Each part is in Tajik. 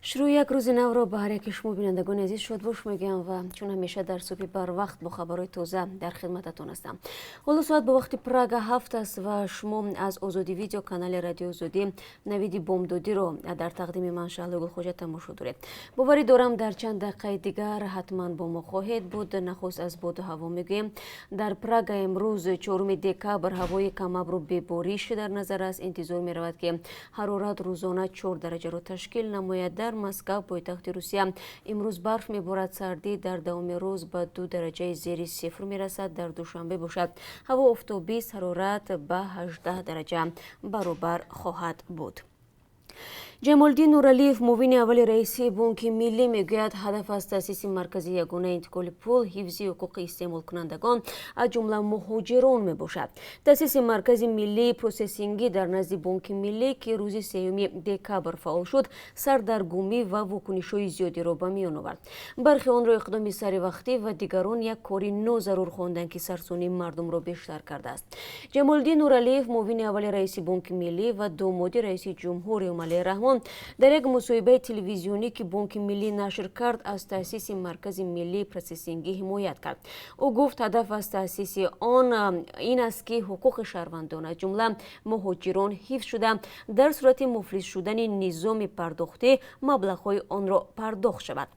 شروع یک روز نو را به هر یک شما بینندگان عزیز شاد باش میگم و چون همیشه در صبح بر وقت با خبرهای تازه در خدمتتون هستم. حالا ساعت به وقت پراگ 7 است و شما از آزادی ویدیو کانال رادیو آزادی نوید بامدادی رو در تقدیم من شهلا گلخوجه تماشا دارید. باوری دارم در چند دقیقه دیگر حتما با ما خواهید بود. نخست از باد و هوا میگیم در پراگ امروز 4 دکبر هوای کم ابر و بی بارش در نظر است. انتظار می رود که حرارت روزانه 4 درجه را تشکیل نماید. در مسکو پایتخت روسیه امروز برف میبارد. سردی در دوام روز به 2 درجه زیر صفر میرسد. در دوشنبه باشد هوا آفتابی است. حرارت به 18 درجه برابر خواهد بود. جمالدین نورعلیев معاون اول رئیس بانک ملی میگوید هدف از تأسیس مرکز یگانه انتقال پول حفظ حقوق استعمال کنندگان از جمله مهاجران میباشد. تأسیس مرکز ملی پروسسینگی در نزد بانک ملی که روز 3 دکبر فعال شد سردرگمی و واکنش‌های زیادی را به میان آورد. برخی آن را اقدام سری وقتی و دیگران یک کاری نو ضرور خواندند که سرسونی مردم را بیشتر کرده است. جمالدین نورعلیев معاون اول رئیس بانک ملی و داماد رئیس جمهور امالی رحمان در یک مصاحبه تلویزیونی که بانک ملی نشر کرد از تأسیس مرکز ملی پروسسینگی حمایت کرد. او گفت هدف از تأسیس آن این است که حقوق شهروندان از جمله مهاجران حفظ شده در صورت مفلس شدن نظام پرداختی مبلغ‌های آن را پرداخت شود.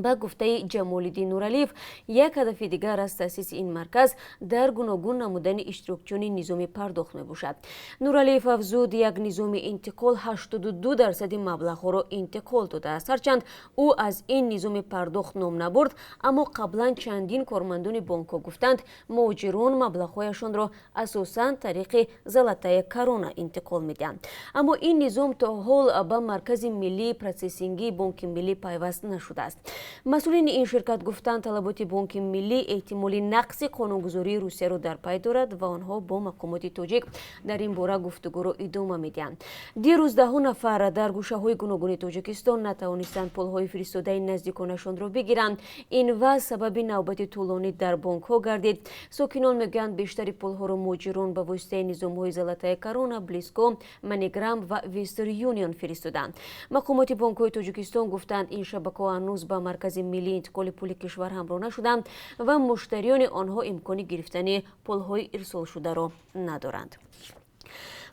با گفته جمالدین نورعلیев یک هدف دیگر از تأسیس این مرکز در گوناگون نمودن اشتراکچیان نظام پرداخت می باشد. نورعلیев افزود یک نظام انتقال 82% مبلغ را انتقال داده است. هرچند او از این نظام پرداخت نام نبرد اما قبلا چندین کارمندان بانک ها گفتند مهاجران مبلغ‌هایشان را اساساً طریق زلطه کرونا انتقال میدهند. اما این نظام تا حال به مرکز ملی پروسسینگی بانک ملی پیوست نشده است. مسئولین این شرکت گفتند طلبات بانک ملی احتمالی نقص قانونگذاری روسیه را در پی دارد و آنها با مقامات تاجیک در این باره گفتگو را ادامه میدهند. دیروز 10 نفر در گوشه‌های گوناگون تاجیکستان نتوانستند پول‌های فرستاده نزدیکانشان را بگیرند. این وضع سبب نوبت طولانی در بانک‌ها گردید. ساکنان میگویند بیشتر پول‌ها را مهاجران به واسطه نظام‌های زلطه کرونا، بلیسکو، منیگرام و وستر یونیون فرستادند. مقامات بانک‌های تاجیکستان گفتند این شبکه‌ها هنوز به مرکز ملی انتقال پول کشور همراه نشدند و مشتریان آنها امکان گرفتن پول‌های ارسال شده را ندارند.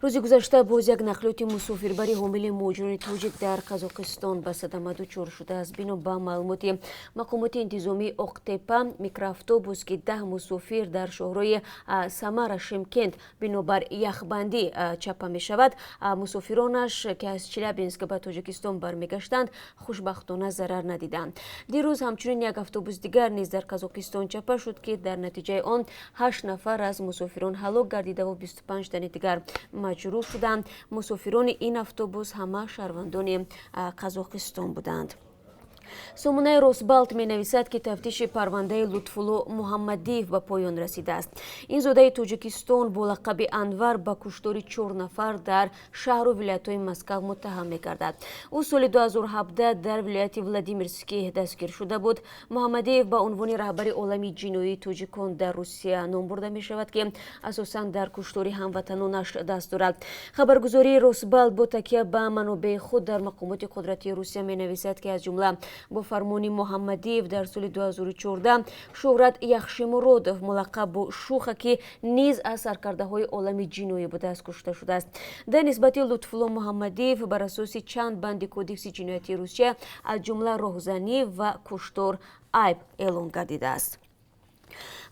روز گذشته باز یک نقلیات مسافربری حامل مهاجران تاجیک در قزاقستان به صدمه دچار شده است. بنا به معلومات مقامات انتظامی اقتپا میکرواتوبوس که 10 مسافر در شهرهای سمر شیمکند بنابر یخبندی چپه می شود مسافرانش که از چلیابینسک به تاجیکستان برمیگشتند خوشبختانه ضرر ندیدند. دیروز همچنین یک اتوبوس دیگر نیز در قزاقستان چپه شد که در نتیجه آن 8 نفر از مسافران هلاک گردیده و 25 تن دیگر مجروح شدند. مسافران این اتوبوس همه شهروندان قزاقستان بودند. سامانه روسبالت می نویسد که تفتیش پرونده لطفالله محمدیев به پایان رسیده است. این زاده تاجیکستان با لقب انور به کشتار 4 نفر در شهر و ولایت های مسکو متهم می گردد. او سال 2017 در ولایت ولادیمیرسکی دستگیر شده بود. محمدیев به عنوان رهبر عالمی جنایی تاجیکان در روسیه نام برده می شود که اساساً در کشتار هموطنانش دست دارد. خبرگزاری روسبالت با تکیه به منابع خود در مقامات قدرتی روسیه می نویسد که از جمله با فرمان محمدیев در سال 2014 شهرت یخشیمورودov ملقب با شوخکی نیز از سرکرده‌های عالمی جنایی بوده است کشته شده است. در نسبت لطفالله محمدیев بر اساس چند بند کدکس جنایتی روسیه از جمله راهزنی و کشتار عیب اعلام گردیده است.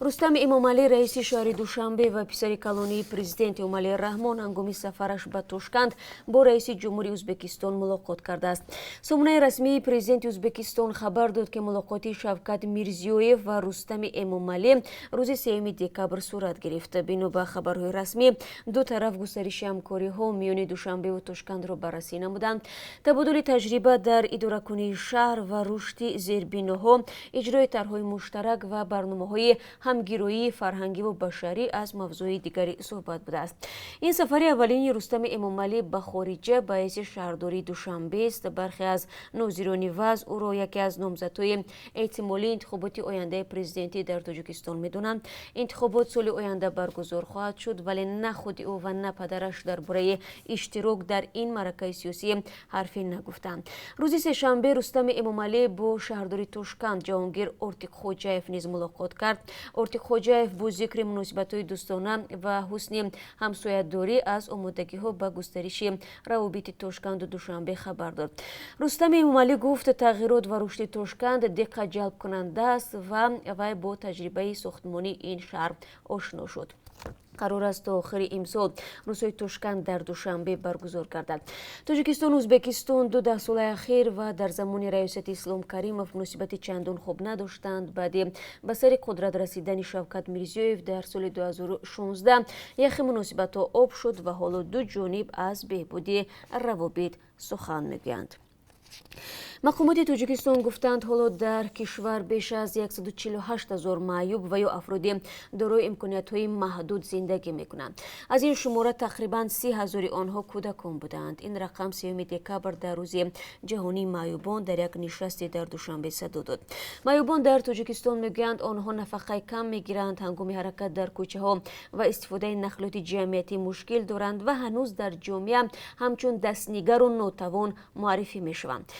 رستم امامعلی رئیس شهر دوشنبه و پسر کلانی پرزیدنت امالی رحمان هنگام سفرش به تاشکند با رئیس جمهوری ازبکستان ملاقات کرده است. سامانه رسمی پرزیدنت ازبکستان خبر داد که ملاقات شوکت میرزیویف و رستم امامعلی روز 3 دکبر صورت گرفت. بنا به خبرهای رسمی دو طرف گسترش همکاری ها میان دوشنبه و تاشکند را بررسی نمودند. تبادل تجربه در اداره کنی شهر و رشد زیربناها، اجرای طرحهای مشترک و برنامه‌های باره همگیرویی فرهنگی و بشری از موضوع دیگری صحبت بوده است. این سفر اولین رستم امامعلی به خارجه به حیث شهرداری دوشنبه است. برخی از ناظران وضع او را یکی از نامزدهای احتمالی انتخابات آینده پرزیدنتی در تاجیکستان می‌دانند. انتخابات سال آینده برگزار خواهد شد، ولی نه خود او و نه پدرش درباره اشتراک در این معرکه سیاسی حرفی نگفتند. روز سه‌شنبه رستم امامعلی با شهرداری توشکند جهانگیر ارتیق‌خوجاєв نیز ملاقات کرد. ارتیق‌خوجاєv با ذکر مناسبت‌های دوستانه و حسن همسایه‌داری از آمادگی‌ها به گسترش روابط توشکند و دوشنبه خبر داد. رستم امامعلی گفت تغییرات و رشد توشکند دقت جلب کننده است و وی با تجربه ساختمانی این شهر آشنا شد. قرار است تا آخر امسال روزهای توشکند در دوشنبه برگزار گردد. تاجیکستان و ازبکستان 12 سال اخیر و در زمان ریاست اسلام کریمov مناسبت چندان خوب نداشتند. بعد به سر قدرت رسیدن شوکت میرزیویف در سال 2016 یخ مناسبت ها آب شد و حالا دو جانب از بهبودی روابط سخن میگویند. مقامات تاجیکستان گفتند حالا در کشور بیش از 148,000 معیوب و یا افراد دارای امکانیت‌های محدود زندگی می‌کنند. از این شماره تقریباً 30,000 آنها کودکان بودند. این رقم 3 دکبر در روز جهانی معیوبان در یک نشست در دوشنبه صدور داد. معیوبان در تاجیکستان میگویند آنها نفقه کم میگیرند، هنگام حرکت در کوچه‌ها و استفاده نقلات جمعیتی مشکل دارند و هنوز در جامعه همچون دستنیگر و ناتوان معرفی میشوند.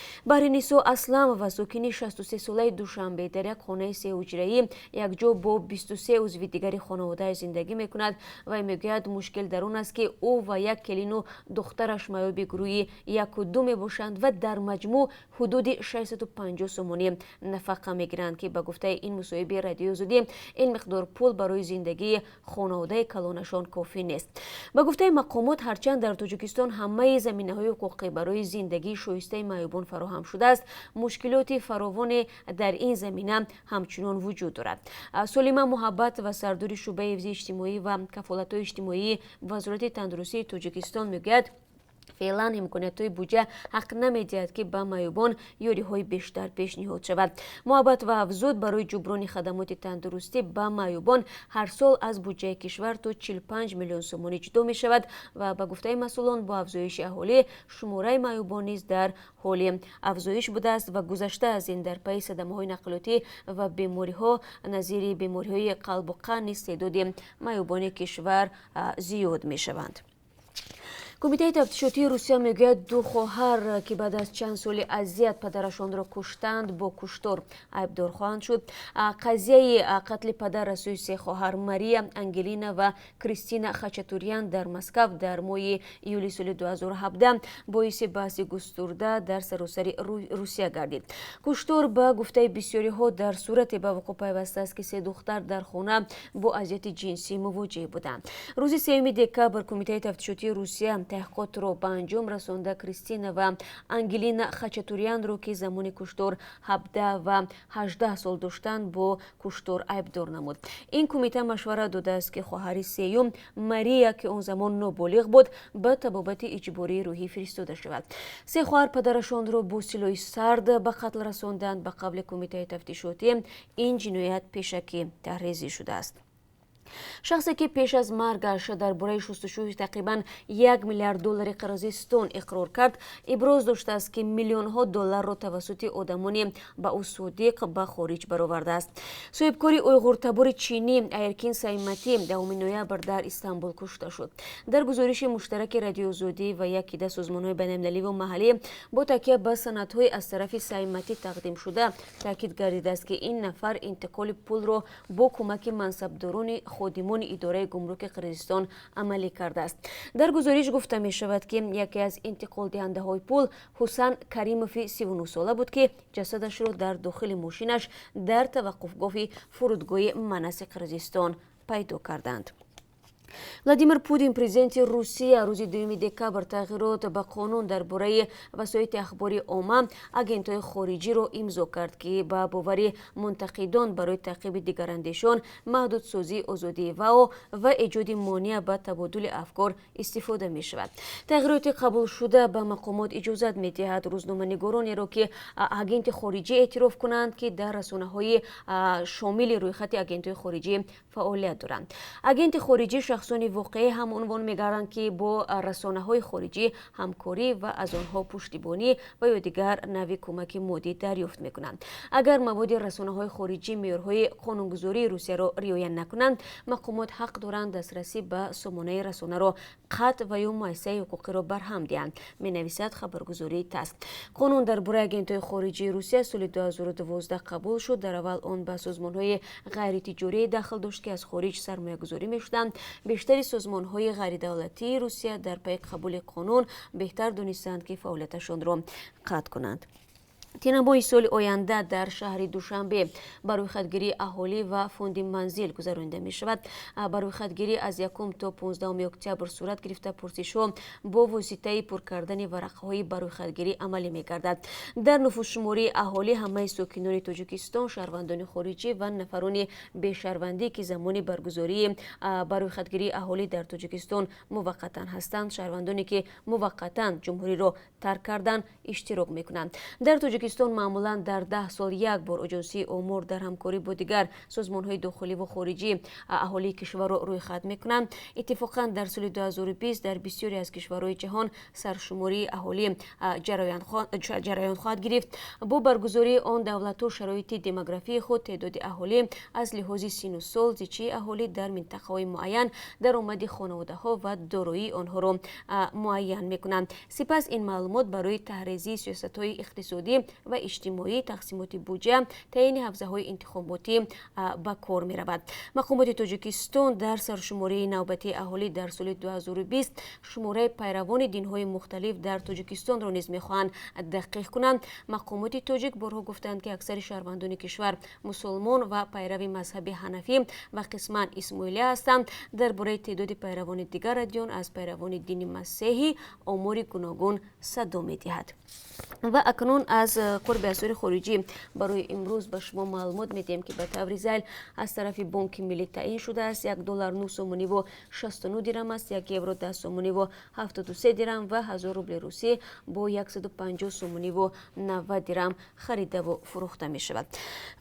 نیسو اسلم و ساکن 63 ساله دوشنبه در یک خانه 3 حجره‌ای یکجا با 23 عضو دیگری خانواده زندگی میکند و میگوید مشکل در آن است که او و یک کلین و دخترش معیوب گروهی 1 و 2 میباشند و در مجموع حدود 650 سومانی نفقه میگیرند که به گفته این مصاحبه رادیو آزادی این مقدار پول برای زندگی خانواده کلانشان کافی نیست. به گفته مقامات هرچند در تاجیکستان همه زمینه‌های حقوقی برای زندگی شایسته معیوبان فراهم شده است، مشکلات فراوان در این زمینه همچنان وجود دارد. سلیمه محبت و سردار شعبه حفظ اجتماعی و کفالت اجتماعی وزارت تندرستی تاجیکستان میگوید فعلا امکانیت‌های بودجه حق نمی‌دهد که به معیوبان یاری‌های بیشتر پیشنهاد شود. محبت و افزود برای جبران خدمات تندرستی به معیوبان هر سال از بودجه کشور تا 45 میلیون سومانی جدا می‌شود و به گفته مسئولان با افزایش اهالی شماره معیوبان نیز در حال افزایش بوده است و گذشته از این در پی صدمه‌های نقلیاتی و بیماری‌ها نظیر بیماری‌های قلب و قند نیز تعداد معیوبان کشور زیاد می‌شوند. کمیته تفتیشاتی روسیه میگوید 2 خواهر که بعد از چند سال اذیت پدرشان را کشتند با کشتار عیبدار خواهند شد. قضیه قتل پدر سوی 3 خواهر ماریا، انگلینا و کریستینا خاچاتوریان در مسکو در ماه یولی سال 2017 باعث بحث گسترده در سراسر روسیه گردید. کشتار به گفته بسیاری ها در صورت به وقوع پیوسته است که 3 دختر در خانه با اذیت جنسی مواجه بودند. روز 3 دکبر کمیته تفتیشاتی روسیه تحقیقات را به انجام رسانده. کریستینا و انگلینا خاچاتوریان را که زمان کشتار 17 و 18 سال داشتند با کشتار عیبدار نمود. این کمیته مشوره داده است که خواهر سیوم ماریا که اون زمان نابالغ بود به طبابت اجباری روحی فرستاده شود. 3 خواهر پدرشان را با سلاح سرد به قتل رساندند. به قبل کمیته تفتیشاتی این جنایت پیشکی تحریزی شده است. شخصی که پیش از مرگش درباره شستشوی تقریبا 1 میلیارد دلار قرضستان اقرار کرد، ابراز داشته است که میلیون ها دلار را توسط آدمانی به او صادق به خارج برآورده است. صاحبکاری اویغورتبار چینی ایرکین سایمتی 10 نوامبر در استانبول کشته شد. در گزارش مشترک رادیو آزادی و یکی از سازمان‌های بین‌المللی و محلی با تکیه به سندهای از طرف سایمتی تقدیم شده تاکید گردیده است که این نفر انتقال پول را با کمک منصبداران خادمان اداره گمرک قرقیزستان عملی کرده است. در گزارش گفته می شود که یکی از انتقال دهنده های پول حسین کریموف 39 ساله بود که جسدش را در داخل ماشینش در توقفگاه فرودگاه مناس قرقیزستان پیدا کردند. владимир Путин президенти Русия рӯзи 2 декабр тағйирот ба қонун дар бораи васоити ахбори омма агентҳои хориҷиро имзо кард ки ба бовари мунтақидон барои таъқиби дигарандешон маҳдудсозии озодии вао ва эҷоди монеа ба табодули афкор истифода мешавад. тағйироти қабулшуда ба мақомот иҷозат медиҳад рӯзноманигоронеро ки агенти хориҷӣ эътироф кунанд ки дар расонаҳои шомили рӯйхати агентҳои хориҷӣ фаъолият доранд. агенти хориҷӣ шахсони воқеӣ ҳам унвон мегарданд ки бо расонаҳои хориҷӣ ҳамкорӣ ва аз онҳо пуштибонӣ ва ё дигар нави кӯмаки моддӣ дарёфт мекунанд. агар мабоди расонаҳои хориҷӣ меъёрҳои қонунгузории Русияро риоя накунанд, мақомот ҳақ доранд дастрасӣ ба сомонаи расонаро қатъ ва ё муассисаи ҳуқуқиро барҳам диҳанд, менависад хабаргузории ТАСС. қонун дар бораи агентҳои хориҷии Русия соли 2012 қабул шуд. дар аввал он ба созмонҳои ғайритиҷорӣ дахл дошт ки аз хориҷ сармоягузорӣ мешуданд. бештари созмонҳои ғайридавлатии Русия дар пайи қабули қонун беҳтар донистанд ки фаъолияташонро қатъ кунанд. тинамои соли оянда дар шаҳри Душанбе ба рӯйхатгирии аҳолӣ ва фонди манзил гузаронида мешавад. ба рӯйхатгирӣ аз 1 то 15 октябр сурат гирифта пурсишҳо бо воситаи пур кардани варақаҳои ба рӯйхатгирӣ амалӣ мегардад. дар нуфусшумории аҳолӣ ҳамаи сокинони Тоҷикистон, шаҳрвандони хориҷӣ ва нафарони бешаҳрвандӣ ки замони баргузории ба рӯйхатгирии аҳолӣ дар Тоҷикистон муваққатан ҳастанд, шаҳрвандоне ки муваққатан ҷумҳуриро тарк карданд, иштирок мекунанд. дар Тоҷикистон маъмулан дар 10 сол як бор оҷонсии омор дар ҳамкорӣ бо дигар созмонҳои дохиливу хориҷӣ аҳолии кишварро рӯйхат мекунанд. иттифоқан дар соли 2020 дар бисёре аз кишварҳои ҷаҳон саршумории аҳолӣ ҷараён хоҳад гирифт. бо баргузории он давлатҳо шароити демографии худ, теъдоди аҳолӣ аз лиҳози сину сол, зичии аҳолӣ дар минтақаҳои муайян, даромади хонаводаҳо ва дороии онҳоро муайян мекунанд. сипас ин маълумот барои таҳризии сиёсатҳои иқтисодӣ ва иҷтимоӣ, тақсимоти буҷа, таъини ҳавзаҳои интихоботӣ ба кор меравад. мақомоти Тоҷикистон дар саршумории навбатии аҳолӣ дар соли 2020 шумораи пайравони динҳои мухталиф дар Тоҷикистонро низ мехоҳанд дақиқ кунанд. мақомоти тоҷик борҳо гуфтанд ки аксари шаҳрвандони кишвар мусулмон ва пайрави мазҳаби ҳанафӣ ва қисман исмоилия ҳастанд. дар бораи теъдоди пайравони дигар адён аз пайравони дини масеҳӣ омори гуногун садо медиҳад. ва акнун аз қурби асъори хориҷӣ барои имрӯз ба шумо маълумот медиҳем ки ба таври зайл аз тарафи Бонки миллӣ таъин шудааст. $1 9 сомониву 69 дирам аст, 1 евро 10 сомониву 73 дирам ва 1000 рубли русӣ бо 150 сомониву 90 дирам харидаву фурӯхта мешавад.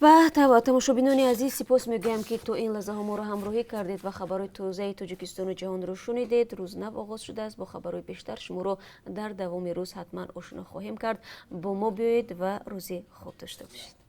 ва тамошобинони азиз, сипос мегӯям ки то ин лаҳзаҳо моро ҳамроҳӣ кардед ва хабарҳои тозаи Тоҷикистону ҷаҳонро шунидед. рӯз нав оғоз шудааст. бо хабарҳои бештар шуморо дар давоми рӯз ҳатман ошно хоҳем кард. бо мо биёед ва рӯзи хуб дошта бошед.